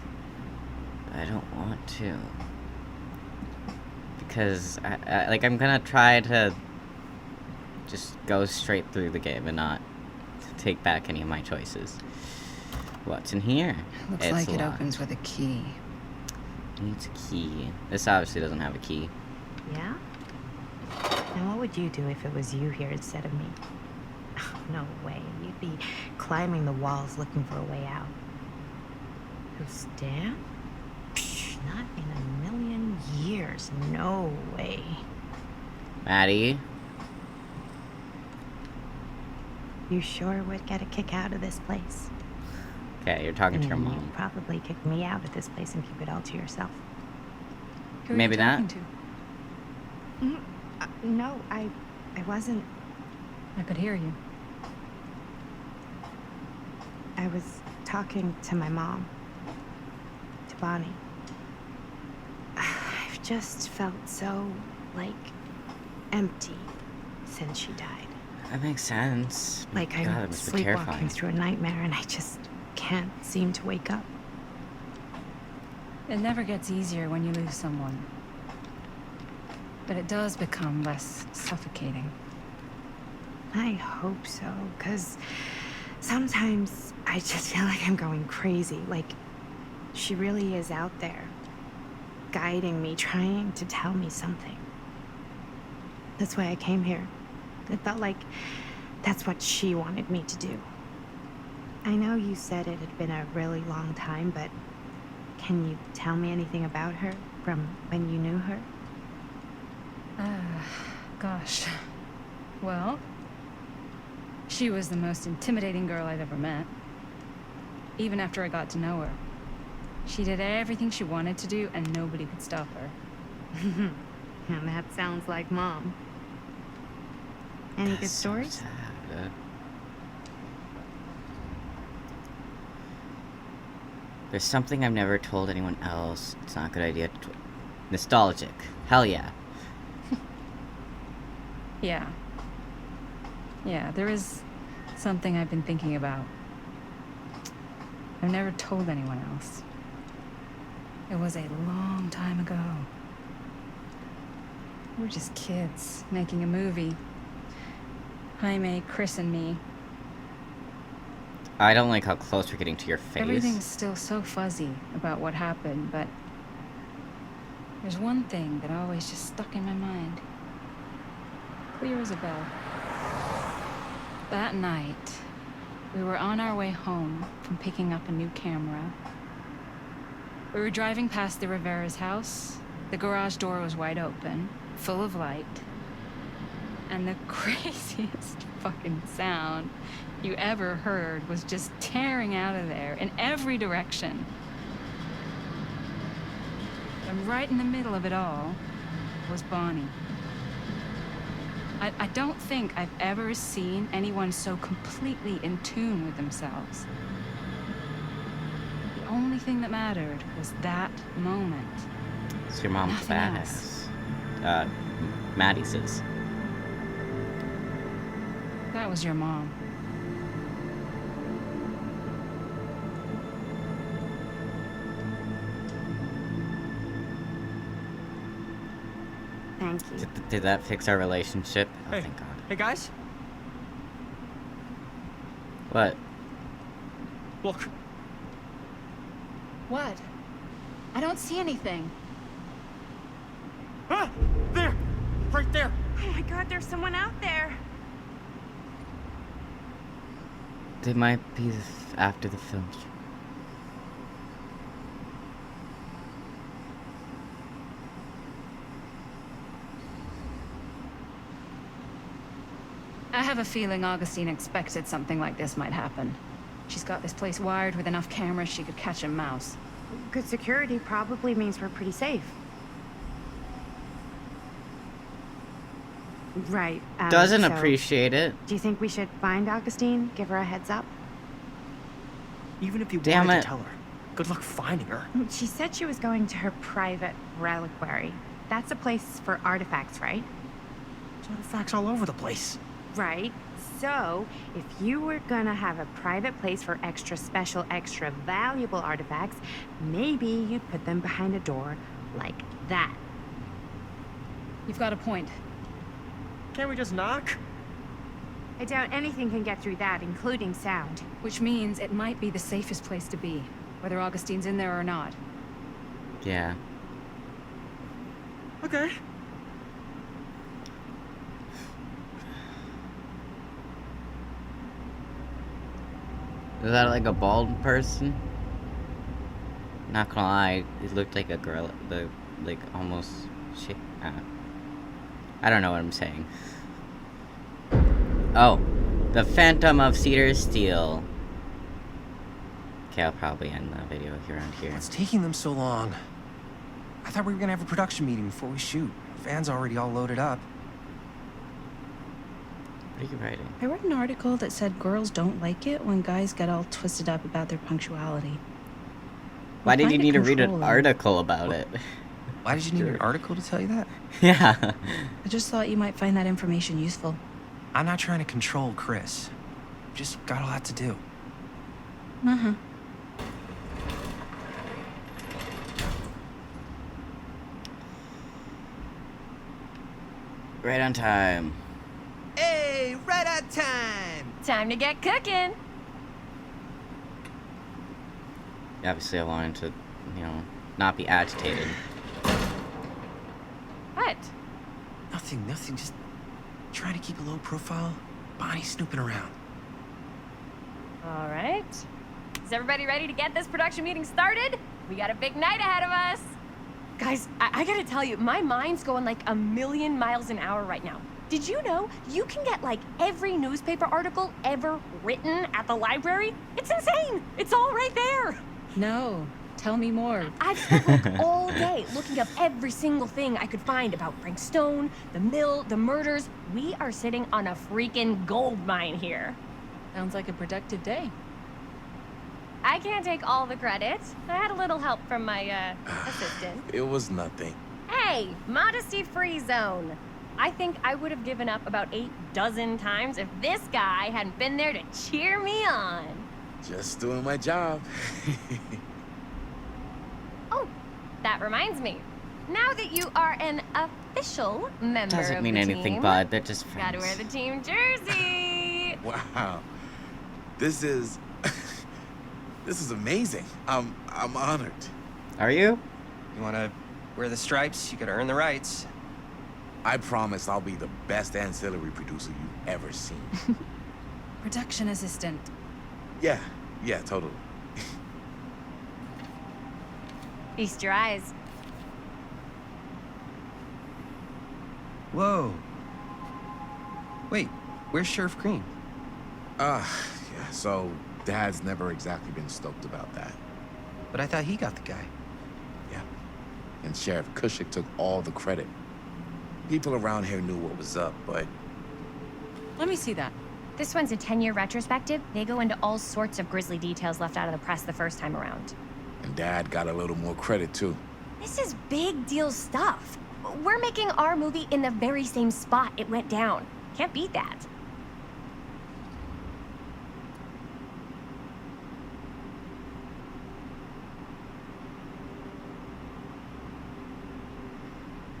Speaker 1: but I don't want to. Because, I'm gonna try to just go straight through the game and not take back any of my choices. What's in here?
Speaker 4: Looks like it opens with a key.
Speaker 1: Needs a key. This obviously doesn't have a key.
Speaker 9: Yeah? And what would you do if it was you here instead of me? Oh, no way. You'd be climbing the walls looking for a way out. Who's Dan? Not in a million years. No way.
Speaker 1: Maddie?
Speaker 9: You sure would get a kick out of this place.
Speaker 1: Okay, you're talking to your mom.
Speaker 9: You'd probably kick me out of this place and keep it all to yourself.
Speaker 4: Who are
Speaker 1: Maybe
Speaker 4: you
Speaker 1: not.
Speaker 4: talking to?
Speaker 9: No, I wasn't.
Speaker 4: I could hear you.
Speaker 9: I was talking to my mom. To Bonnie. I've just felt so, empty since she died.
Speaker 1: That makes sense.
Speaker 9: Like
Speaker 1: God,
Speaker 9: I'm
Speaker 1: that must be
Speaker 9: sleepwalking
Speaker 1: terrifying.
Speaker 9: through a nightmare and I just can't seem to wake up.
Speaker 4: It never gets easier when you lose someone. But it does become less suffocating.
Speaker 9: I hope so, because sometimes I just feel like I'm going crazy. Like, she really is out there, guiding me, trying to tell me something. That's why I came here. It felt like that's what she wanted me to do. I know you said it had been a really long time, but can you tell me anything about her from when you knew her?
Speaker 4: Gosh. Well, she was the most intimidating girl I'd ever met. Even after I got to know her. She did everything she wanted to do, and nobody could stop her.
Speaker 9: And that sounds like Mom. Any good
Speaker 1: That's so
Speaker 9: stories?
Speaker 1: sad. There's something I've never told anyone else. It's not a good idea. Nostalgic. Hell yeah.
Speaker 4: Yeah. Yeah, there is something I've been thinking about. I've never told anyone else. It was a long time ago. We were just kids making a movie. Jaime, Chris, and me.
Speaker 1: I don't like how close we're getting to your face.
Speaker 4: Everything's still so fuzzy about what happened, but there's one thing that always just stuck in my mind. Clear as a bell. That night, we were on our way home from picking up a new camera. We were driving past the Rivera's house. The garage door was wide open, full of light. And the craziest fucking sound you ever heard was just tearing out of there in every direction. And right in the middle of it all was Bonnie. I don't think I've ever seen anyone so completely in tune with themselves. The only thing that mattered was that moment.
Speaker 1: It's your mom's
Speaker 4: Nothing
Speaker 1: badass.
Speaker 4: else.
Speaker 1: Maddie says.
Speaker 4: That was your mom.
Speaker 9: Thank you.
Speaker 1: Did that fix our relationship? Oh,
Speaker 10: Hey.
Speaker 1: thank God.
Speaker 10: Hey, guys.
Speaker 1: What?
Speaker 10: Look.
Speaker 4: What? I don't see anything.
Speaker 10: Ah! There! Right there!
Speaker 9: Oh my God, there's someone out there.
Speaker 1: They might be after the film.
Speaker 4: I have a feeling Augustine expected something like this might happen. She's got this place wired with enough cameras she could catch a mouse.
Speaker 9: Good security probably means we're pretty safe. Right.
Speaker 1: Doesn't
Speaker 9: so
Speaker 1: appreciate it.
Speaker 9: Do you think we should find Augustine? Give her a heads up?
Speaker 10: Even if you
Speaker 1: Damn
Speaker 10: wanted
Speaker 1: it.
Speaker 10: to tell her, good luck finding her.
Speaker 9: She said she was going to her private reliquary. That's a place for artifacts, right?
Speaker 10: There's artifacts all over the place.
Speaker 9: Right. So, if you were gonna have a private place for extra special, extra valuable artifacts, maybe you'd put them behind a door like that.
Speaker 4: You've got a point.
Speaker 10: Can't we just knock?
Speaker 9: I doubt anything can get through that, including sound.
Speaker 4: Which means it might be the safest place to be, whether Augustine's in there or not.
Speaker 1: Yeah.
Speaker 10: Okay.
Speaker 1: Is that like a bald person? Not gonna lie, it looked like a girl. Like almost. I don't know what I'm saying. Oh, the Phantom of Cedar Steel. Okay, I'll probably end the video around here.
Speaker 2: What's taking them so long? I thought we were gonna have a production meeting before we shoot. Van's already all loaded up.
Speaker 1: What are you writing?
Speaker 11: I read an article that said girls don't like it when guys get all twisted up about their punctuality.
Speaker 1: Why did you
Speaker 11: find it
Speaker 1: need to read an
Speaker 11: controlling.
Speaker 1: article about it?
Speaker 2: Why did you need an article to tell you that?
Speaker 1: Yeah.
Speaker 11: I just thought you might find that information useful.
Speaker 2: I'm not trying to control Chris. Just got a lot to do.
Speaker 11: Uh-huh.
Speaker 1: Right on time.
Speaker 2: Hey,
Speaker 12: right on time!
Speaker 5: Time to get cooking!
Speaker 1: Obviously, I wanted to, not be agitated.
Speaker 5: What?
Speaker 12: Nothing, just trying to keep a low profile. Bonnie's snooping around.
Speaker 5: All right. Is everybody ready to get this production meeting started? We got a big night ahead of us. Guys, I gotta tell you, my mind's going like a million miles an hour right now. Did you know you can get like every newspaper article ever written at the library? It's insane. It's all right there.
Speaker 4: No, tell me more.
Speaker 5: I've spent like all day looking up every single thing I could find about Frank Stone, the mill, the murders. We are sitting on a freaking gold mine here.
Speaker 4: Sounds like a productive day.
Speaker 5: I can't take all the credit. I had a little help from my, assistant.
Speaker 6: It was nothing.
Speaker 5: Hey, modesty-free zone. I think I would have given up about 8 dozen times if this guy hadn't been there to cheer me on.
Speaker 6: Just doing my job.
Speaker 5: Oh, that reminds me. Now that you are an official member
Speaker 1: Doesn't
Speaker 5: of
Speaker 1: mean
Speaker 5: the
Speaker 1: anything,
Speaker 5: team,
Speaker 1: bud. They're just friends.
Speaker 5: gotta wear the team jersey.
Speaker 6: Wow. This is... this is amazing. I'm honored.
Speaker 1: Are you?
Speaker 12: You wanna wear the stripes? You gotta earn the rights.
Speaker 6: I promise I'll be the best ancillary producer you've ever seen.
Speaker 4: Production assistant.
Speaker 6: Yeah, totally.
Speaker 5: Feast your eyes.
Speaker 12: Whoa. Wait, where's Sheriff Green?
Speaker 6: Yeah, so Dad's never exactly been stoked about that.
Speaker 12: But I thought he got the guy.
Speaker 6: Yeah. And Sheriff Cushik took all the credit. People around here knew what was up, but...
Speaker 4: Let me see that.
Speaker 5: This one's a 10-year retrospective. They go into all sorts of grisly details left out of the press the first time around.
Speaker 6: And Dad got a little more credit, too.
Speaker 5: This is big deal stuff. We're making our movie in the very same spot it went down. Can't beat that.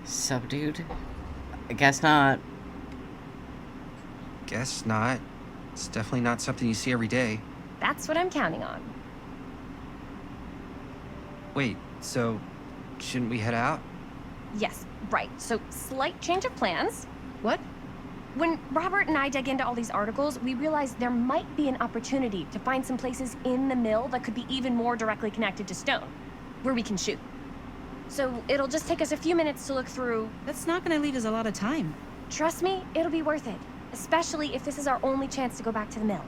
Speaker 1: Subdued? I guess not.
Speaker 12: Guess not. It's definitely not something you see every day.
Speaker 5: That's what I'm counting on.
Speaker 12: Wait, so shouldn't we head out?
Speaker 5: Yes, right. So, slight change of plans.
Speaker 11: What?
Speaker 5: When Robert and I dug into all these articles, we realized there might be an opportunity to find some places in the mill that could be even more directly connected to Stone, where we can shoot. So, it'll just take us a few minutes to look through.
Speaker 11: That's not gonna leave us a lot of time.
Speaker 5: Trust me, it'll be worth it. Especially if this is our only chance to go back to the mill.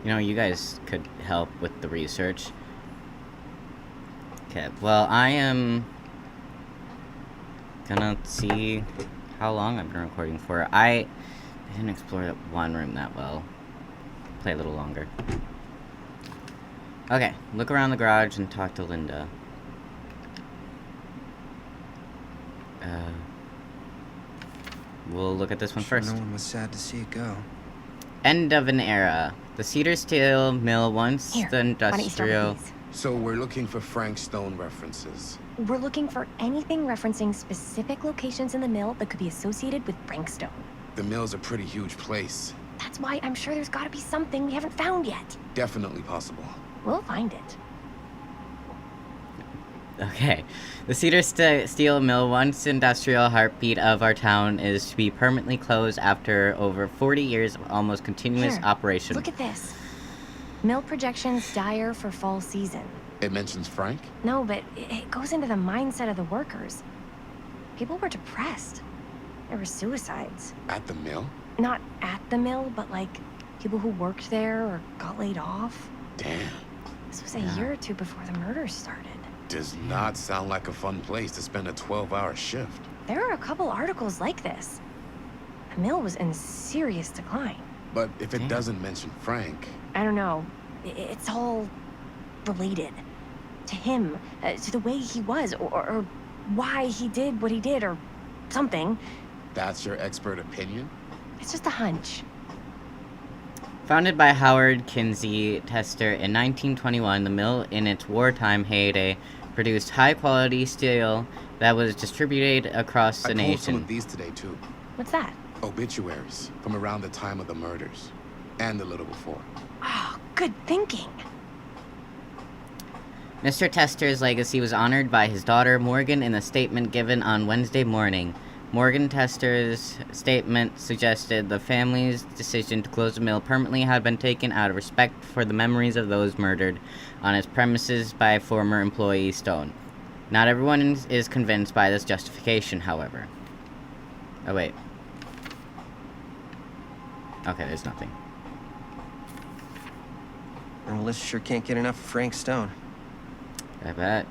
Speaker 1: You guys could help with the research. Okay, well, I am gonna see how long I've been recording for. I didn't explore that one room that well. Play a little longer. Okay, look around the garage and talk to Linda. We'll look at this one first.
Speaker 12: No one was sad to see it go.
Speaker 1: End of an era. The Cedar Steel Mill, once
Speaker 5: Here,
Speaker 1: the
Speaker 5: why don't you start with
Speaker 1: industrial...
Speaker 5: these?
Speaker 6: So we're looking for Frank Stone references.
Speaker 5: We're looking for anything referencing specific locations in the mill that could be associated with Frank Stone.
Speaker 6: The mill's a pretty huge place.
Speaker 5: That's why I'm sure there's gotta be something we haven't found yet.
Speaker 6: Definitely possible.
Speaker 5: We'll find it.
Speaker 1: Okay. The Cedar Steel Mill, once industrial heartbeat of our town, is to be permanently closed after over 40 years of almost continuous
Speaker 5: Here,
Speaker 1: operation.
Speaker 5: Look at this. Mill projections dire for fall season.
Speaker 6: It mentions Frank?
Speaker 5: No, but it goes into the mindset of the workers. People were depressed. There were suicides.
Speaker 6: At the mill?
Speaker 5: Not at the mill, but like people who worked there or got laid off.
Speaker 6: Damn.
Speaker 5: This was a year or two before the murders started.
Speaker 6: Does not sound like a fun place to spend a 12-hour shift.
Speaker 5: There are a couple articles like this. The mill was in serious decline.
Speaker 6: But if it doesn't mention Frank...
Speaker 5: I don't know. It's all related. To him, to the way he was, or why he did what he did, or something.
Speaker 6: That's your expert opinion?
Speaker 5: It's just a hunch.
Speaker 1: Founded by Howard Kinsey Tester in 1921, the mill in its wartime heyday produced high-quality steel that was distributed across the
Speaker 6: I pulled some
Speaker 1: nation.
Speaker 6: of these today, too.
Speaker 3: What's that?
Speaker 6: Obituaries from around the time of the murders. And a little before.
Speaker 3: Oh, good thinking.
Speaker 1: Mr. Tester's legacy was honored by his daughter Morgan in a statement given on Wednesday morning. Morgan Tester's statement suggested the family's decision to close the mill permanently had been taken out of respect for the memories of those murdered on its premises by former employee Stone. Not everyone is convinced by this justification, however. Oh, wait. Okay, there's nothing.
Speaker 12: Journalists sure can't get enough of Frank Stone.
Speaker 1: I bet.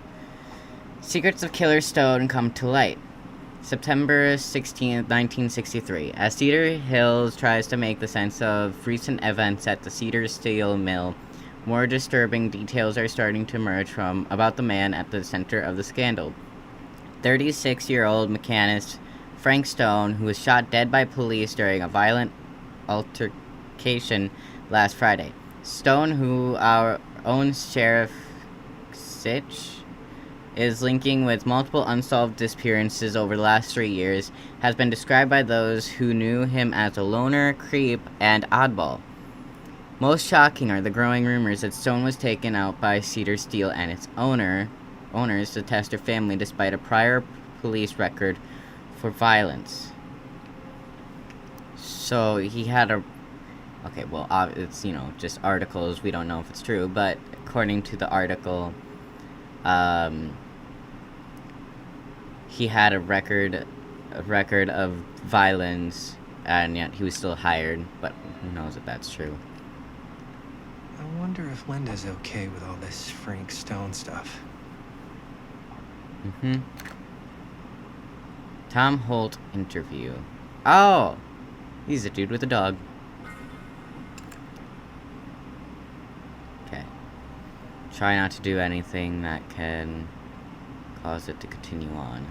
Speaker 1: Secrets of Killer Stone come to light. September 16th, 1963. As Cedar Hills tries to make the sense of recent events at the Cedar Steel Mill, more disturbing details are starting to emerge about the man at the center of the scandal. 36-year-old mechanist Frank Stone, who was shot dead by police during a violent altercation last Friday. Stone, who our own Sheriff Sitch is linking with multiple unsolved disappearances over the last 3 years, has been described by those who knew him as a loner, creep, and oddball. Most shocking are the growing rumors that Stone was taken out by Cedar Steel and its owners, the Tester family, despite a prior police record for violence. So he had a... Okay, well, it's, just articles. We don't know if it's true, but according to the article, he had a record of violence, and yet he was still hired, but who knows if that's true.
Speaker 12: I wonder if Linda's okay with all this Frank Stone stuff.
Speaker 1: Tom Holt interview. Oh! He's a dude with a dog. Okay. Try not to do anything that can cause it to continue on.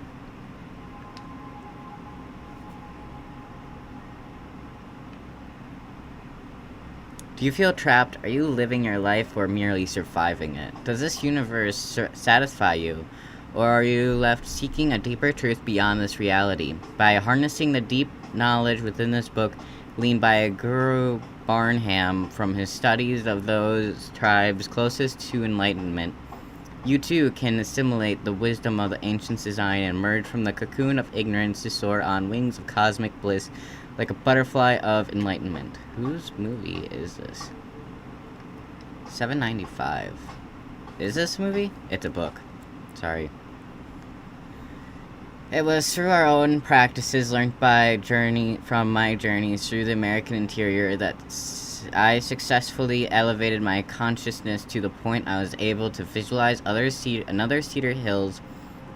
Speaker 1: Do you feel trapped? Are you living your life or merely surviving it? Does this universe satisfy you? Or are you left seeking a deeper truth beyond this reality? By harnessing the deep knowledge within this book, gleaned by Guru Barnham from his studies of those tribes closest to enlightenment, you too can assimilate the wisdom of the ancient design and emerge from the cocoon of ignorance to soar on wings of cosmic bliss like a butterfly of enlightenment. Whose movie is this? $7.95. Is this a movie? It's a book. Sorry. It was through our own practices learned from my journeys through the American interior that I successfully elevated my consciousness to the point I was able to visualize another Cedar Hills,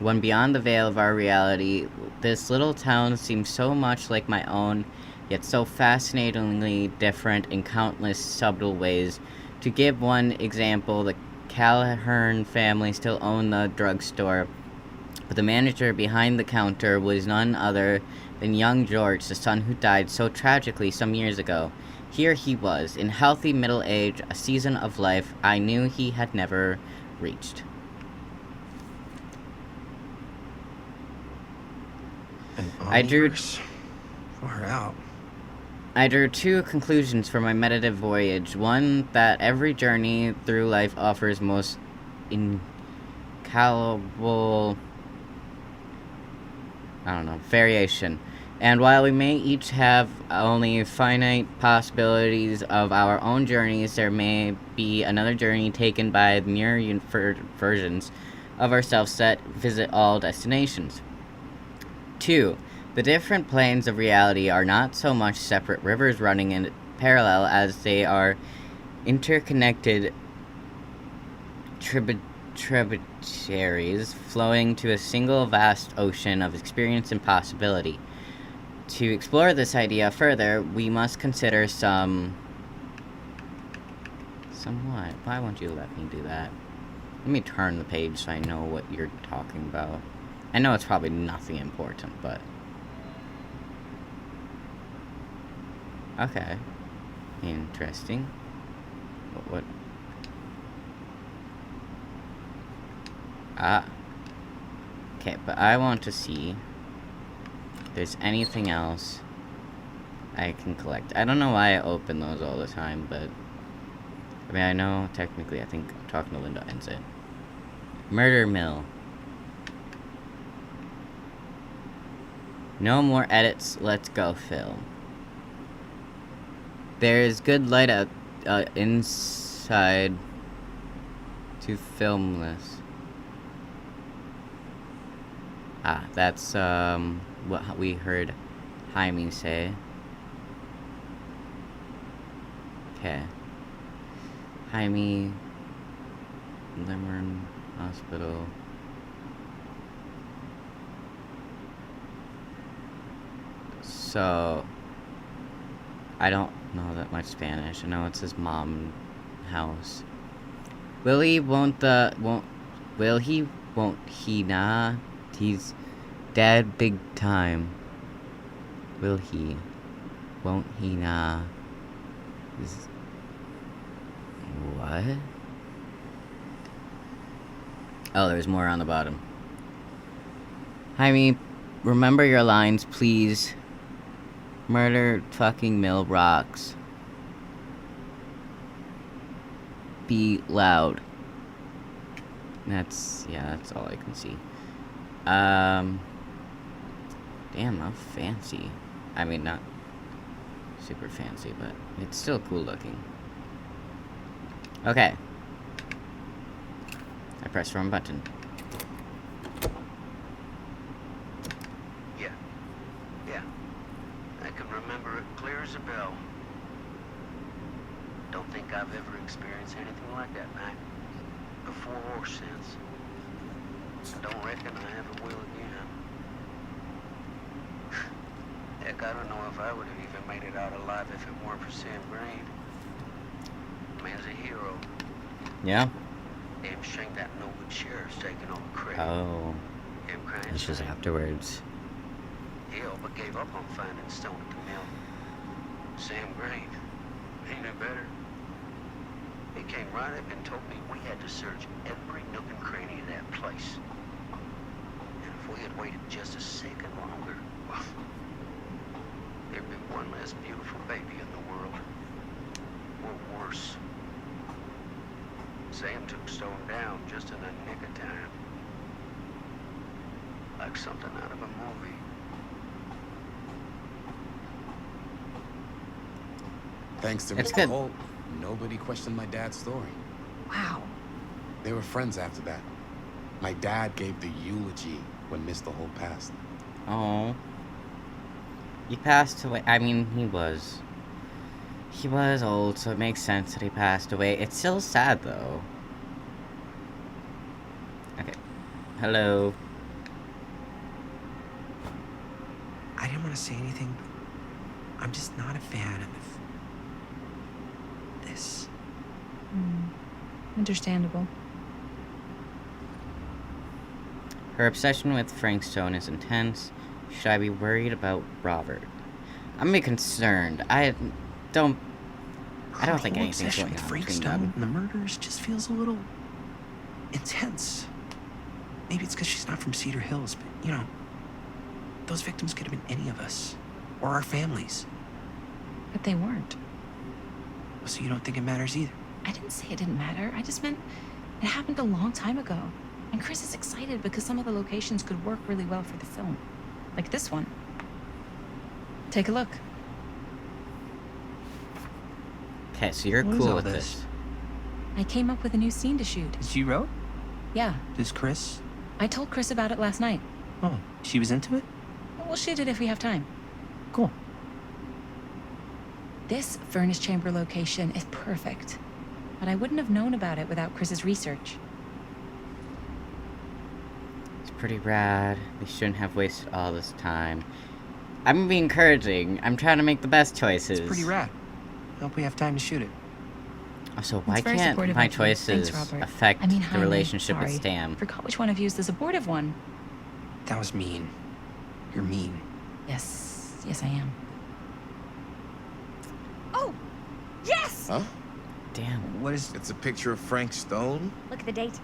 Speaker 1: one beyond the veil of our reality. This little town seemed so much like my own, yet so fascinatingly different in countless subtle ways. To give one example, the Calhern family still owned the drugstore, but the manager behind the counter was none other than young George, the son who died so tragically some years ago. Here he was, in healthy middle age, a season of life I knew he had never reached. I drew
Speaker 12: far out.
Speaker 1: I drew two conclusions for my meditative voyage. One, that every journey through life offers most incalculable, variation. And while we may each have only finite possibilities of our own journeys, there may be another journey taken by mere versions of ourselves that visit all destinations. 2. The different planes of reality are not so much separate rivers running in parallel as they are interconnected tributaries flowing to a single vast ocean of experience and possibility. To explore this idea further, we must consider somewhat. Why won't you let me do that? Let me turn the page so I know what you're talking about. I know it's probably nothing important, but... Okay. Interesting. What? Ah. Okay, but I want to see if there's anything else I can collect. I don't know why I open those all the time, but I mean, I know technically, I think talking to Linda ends it. Murder mill. No more edits. Let's go film. There's good light out inside to film this. Ah, that's what we heard Jaime say. Okay. Jaime, Limern Hospital. So, I don't know that much Spanish. I know it's his mom's house. Will he, won't he, nah? He's dead big time. Will he, won't he, nah? What? Oh, there's more on the bottom. Jaime, remember your lines, please. Murder fucking mill rocks. Be loud. That's all I can see. Damn, how fancy. I mean, not super fancy, but it's still cool looking. Okay. I pressed the wrong button.
Speaker 13: Yeah. I can remember it clear as a bell. Don't think I've ever experienced anything like that, Mac. Before or since. I don't reckon I ever will again. Heck, I don't know if I would have even made it out alive if it weren't for Sam Green. Man's a hero.
Speaker 1: Yeah?
Speaker 13: Damn shame that no good sheriff's taking all the credit.
Speaker 1: Oh.
Speaker 13: Him crying.
Speaker 1: This was afterwards.
Speaker 13: He all but gave up on finding Stone at the mill. Sam Green. He knew better. He came right up and told me we had to search every nook and cranny of that place. And if we had waited just a second longer, well, there'd be one less beautiful baby in the world. Or worse. Sam took Stone down just in the nick of time. Like something out of a movie.
Speaker 6: Thanks to
Speaker 1: It's
Speaker 6: Mr.
Speaker 1: good.
Speaker 6: Holt, nobody questioned my dad's story.
Speaker 9: Wow.
Speaker 6: They were friends after that. My dad gave the eulogy when Mr. Holt passed.
Speaker 1: Oh. He passed away. I mean, he was old, so it makes sense that he passed away. It's still sad, though. Okay. Hello.
Speaker 12: I didn't want to say anything, but I'm just not a fan of this.
Speaker 4: Understandable.
Speaker 1: Her obsession with Frank Stone is intense. Should I be worried about Robert? I'm gonna be concerned. I don't think
Speaker 12: whole
Speaker 1: anything's
Speaker 12: obsession
Speaker 1: going
Speaker 12: with
Speaker 1: on
Speaker 12: Frank
Speaker 1: between
Speaker 12: Stone
Speaker 1: them.
Speaker 12: and the murders just feels a little intense. Maybe it's because she's not from Cedar Hills, but you know, those victims could have been any of us or our families.
Speaker 4: But they weren't.
Speaker 12: So you don't think it matters either?
Speaker 4: I didn't say it didn't matter. I just meant it happened a long time ago. And Chris is excited because some of the locations could work really well for the film. Like this one. Take a look.
Speaker 1: Okay, so you're
Speaker 12: What is
Speaker 1: cool
Speaker 12: all
Speaker 1: with
Speaker 12: this?
Speaker 1: this.
Speaker 4: I came up with a new scene to shoot.
Speaker 12: She wrote?
Speaker 4: Yeah,
Speaker 12: Does Chris?
Speaker 4: I told Chris about it last night.
Speaker 12: Oh, she was into it?
Speaker 4: We'll shoot it if we have time.
Speaker 12: Cool.
Speaker 4: This furnace chamber location is perfect. But I wouldn't have known about it without Chris's research.
Speaker 1: It's pretty rad. They shouldn't have wasted all this time. I'm gonna be encouraging. I'm trying to make the best choices.
Speaker 12: It's pretty rad. Hope we have time to shoot it.
Speaker 1: Also, why
Speaker 4: It's very
Speaker 1: can't
Speaker 4: supportive
Speaker 1: my
Speaker 4: of you.
Speaker 1: choices
Speaker 4: Thanks, Robert.
Speaker 1: affect
Speaker 4: I mean,
Speaker 1: the
Speaker 4: Jaime,
Speaker 1: relationship with
Speaker 4: sorry.
Speaker 1: Stam?
Speaker 4: Forgot which one of you is the supportive one.
Speaker 12: That was mean. You're mean.
Speaker 4: Yes, I am.
Speaker 5: Oh,
Speaker 6: Huh?
Speaker 1: Damn.
Speaker 12: What is...
Speaker 6: It's a picture of Frank Stone?
Speaker 5: Look at the date.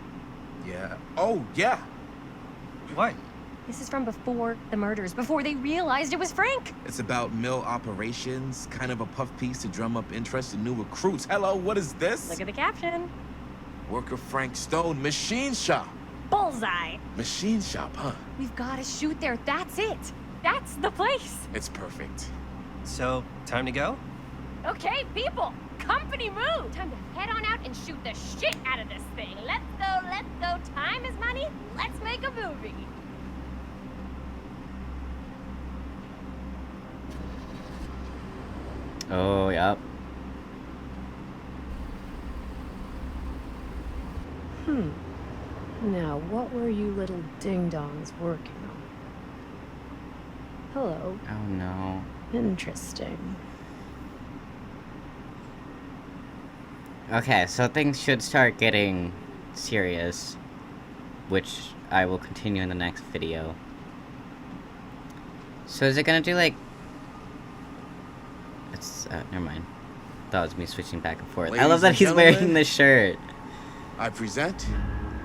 Speaker 6: Yeah. Oh, yeah.
Speaker 12: What?
Speaker 5: This is from before the murders, before they realized it was Frank.
Speaker 6: It's about mill operations, kind of a puff piece to drum up interest in new recruits. Hello, what is this?
Speaker 5: Look at the caption.
Speaker 6: Worker Frank Stone, machine shop.
Speaker 5: Bullseye.
Speaker 6: Machine shop, huh?
Speaker 5: We've got to shoot there. That's it. That's the place.
Speaker 6: It's perfect.
Speaker 12: So, time to go?
Speaker 5: Okay, people. Company move. Time to head on out and shoot the shit out of this thing. Let's go, let's go. Time is money. Let's make a movie.
Speaker 1: Oh, yep.
Speaker 3: Now, what were you little ding-dongs working on? Hello.
Speaker 1: Oh, no.
Speaker 3: Interesting.
Speaker 1: Okay, so things should start getting serious, which I will continue in the next video. So is it gonna do, like... It's, never mind. That was me switching back and forth. I love
Speaker 6: Ladies
Speaker 1: that
Speaker 6: and
Speaker 1: he's wearing
Speaker 6: gentlemen,
Speaker 1: the shirt.
Speaker 6: I present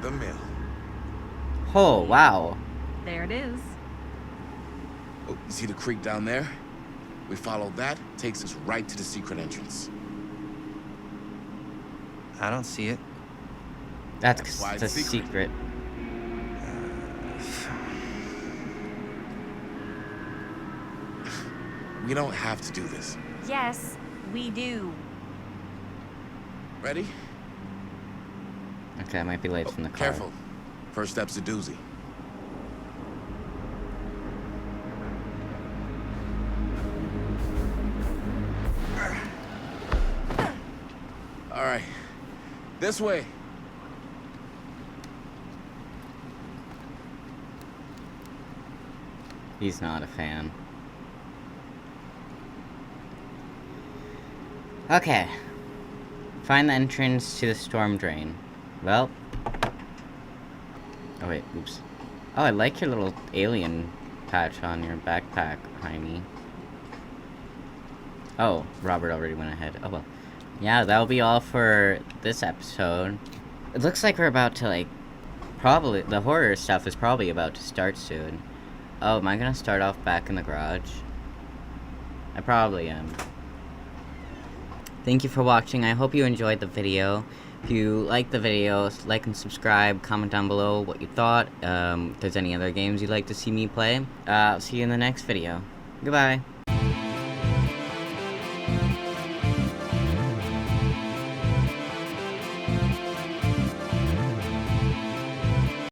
Speaker 6: the mill.
Speaker 1: Oh, wow.
Speaker 4: There it is.
Speaker 6: Oh, you see the creek down there? We follow that, takes us right to the secret entrance.
Speaker 12: I don't see it.
Speaker 1: That's
Speaker 6: why
Speaker 1: the
Speaker 6: it's
Speaker 1: secret.
Speaker 6: We don't have to do this.
Speaker 5: Yes, we do.
Speaker 6: Ready?
Speaker 1: Okay, I might be late from the car.
Speaker 6: Careful. First step's a doozy. All right. This way.
Speaker 1: He's not a fan. Okay. Find the entrance to the storm drain. Well. Oh wait, oops. Oh, I like your little alien patch on your backpack, Jaime. Oh, Robert already went ahead. Oh well. Yeah, that'll be all for this episode. It looks like we're about to, like, probably, the horror stuff is probably about to start soon. Oh, am I gonna start off back in the garage? I probably am. Thank you for watching. I hope you enjoyed the video. If you liked the video, like and subscribe. Comment down below what you thought. If there's any other games you'd like to see me play. I'll see you in the next video. Goodbye.